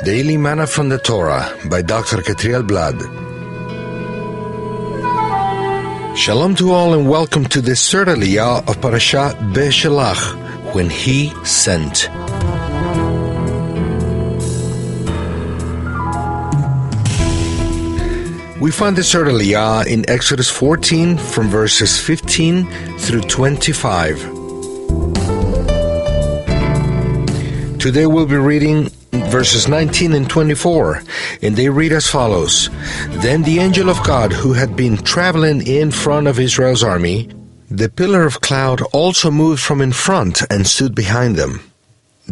Daily Manna from the Torah by Dr. Ketriel Blad. Shalom to all and welcome to the third Aliyah of Parashat BeShalach, when He sent. We find the third Aliyah in Exodus 14 from verses 15 through 25. Today we'll be reading verses 19 and 24, and they read as follows. Then the angel of God, who had been traveling in front of Israel's army, the pillar of cloud also moved from in front and stood behind them.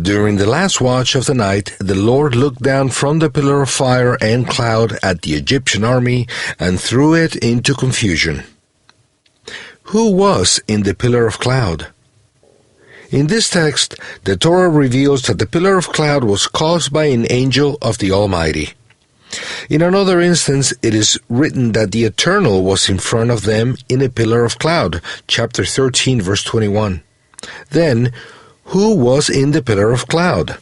During the last watch of the night, the Lord looked down from the pillar of fire and cloud at the Egyptian army and threw it into confusion. Who was in the pillar of cloud? In this text, the Torah reveals that the pillar of cloud was caused by an angel of the Almighty. In another instance, it is written that the Eternal was in front of them in a pillar of cloud, chapter 13, verse 21. Then, who was in the pillar of cloud?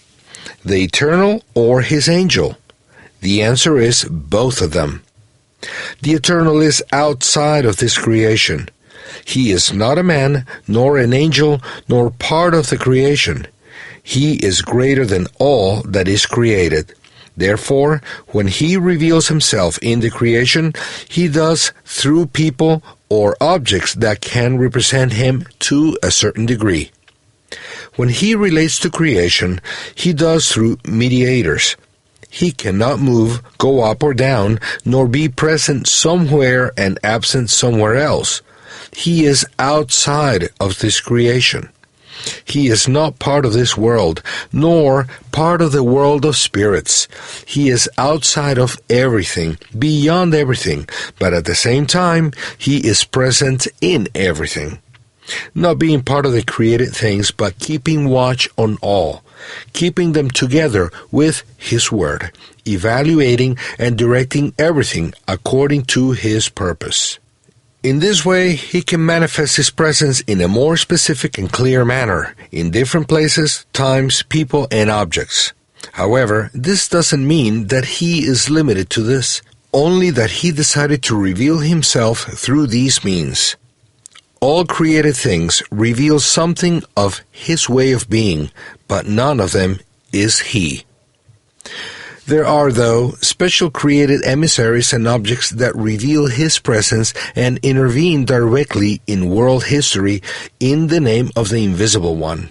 The Eternal or His angel? The answer is both of them. The Eternal is outside of this creation. He is not a man, nor an angel, nor part of the creation. He is greater than all that is created. Therefore, when He reveals Himself in the creation, He does through people or objects that can represent Him to a certain degree. When He relates to creation, He does through mediators. He cannot move, go up or down, nor be present somewhere and absent somewhere else. He is outside of this creation. He is not part of this world, nor part of the world of spirits. He is outside of everything, beyond everything, but at the same time, He is present in everything. Not being part of the created things, but keeping watch on all, keeping them together with His Word, evaluating and directing everything according to His purpose. In this way, He can manifest His presence in a more specific and clear manner, in different places, times, people, and objects. However, this doesn't mean that He is limited to this, only that He decided to reveal Himself through these means. All created things reveal something of His way of being, but none of them is He. There are, though, special created emissaries and objects that reveal His presence and intervene directly in world history in the name of the Invisible One.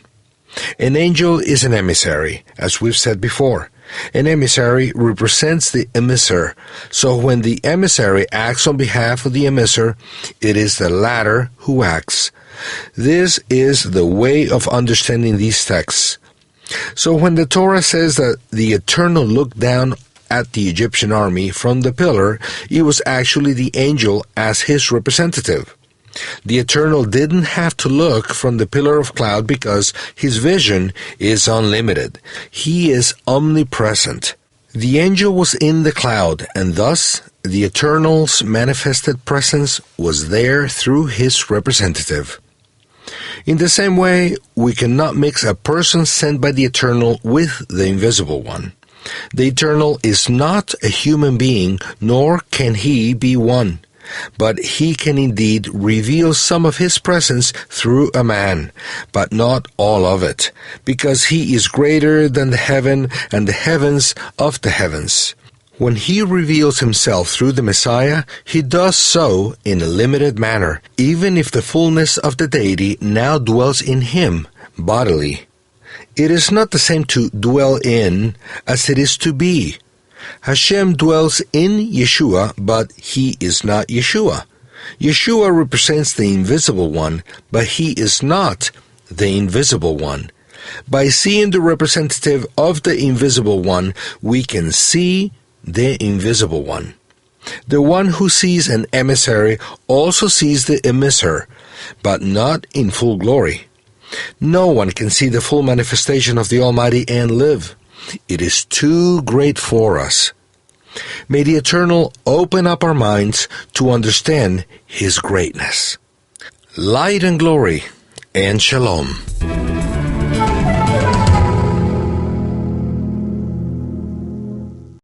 An angel is an emissary, as we've said before. An emissary represents the emissor, so when the emissary acts on behalf of the emissor, it is the latter who acts. This is the way of understanding these texts. So when the Torah says that the Eternal looked down at the Egyptian army from the pillar, it was actually the angel as his representative. The Eternal didn't have to look from the pillar of cloud because His vision is unlimited. He is omnipresent. The angel was in the cloud, and thus the Eternal's manifested presence was there through His representative. In the same way, we cannot mix a person sent by the Eternal with the Invisible One. The Eternal is not a human being, nor can He be one. But He can indeed reveal some of His presence through a man, but not all of it, because He is greater than the heaven and the heavens of the heavens. When He reveals Himself through the Messiah, He does so in a limited manner, even if the fullness of the deity now dwells in Him bodily. It is not the same to dwell in as it is to be. Hashem dwells in Yeshua, but He is not Yeshua. Yeshua represents the Invisible One, but He is not the Invisible One. By seeing the representative of the Invisible One, we can see the Invisible One. The one who sees an emissary also sees the emissor, but not in full glory. No one can see the full manifestation of the Almighty and live. It is too great for us. May the Eternal open up our minds to understand His greatness. Light and glory and shalom.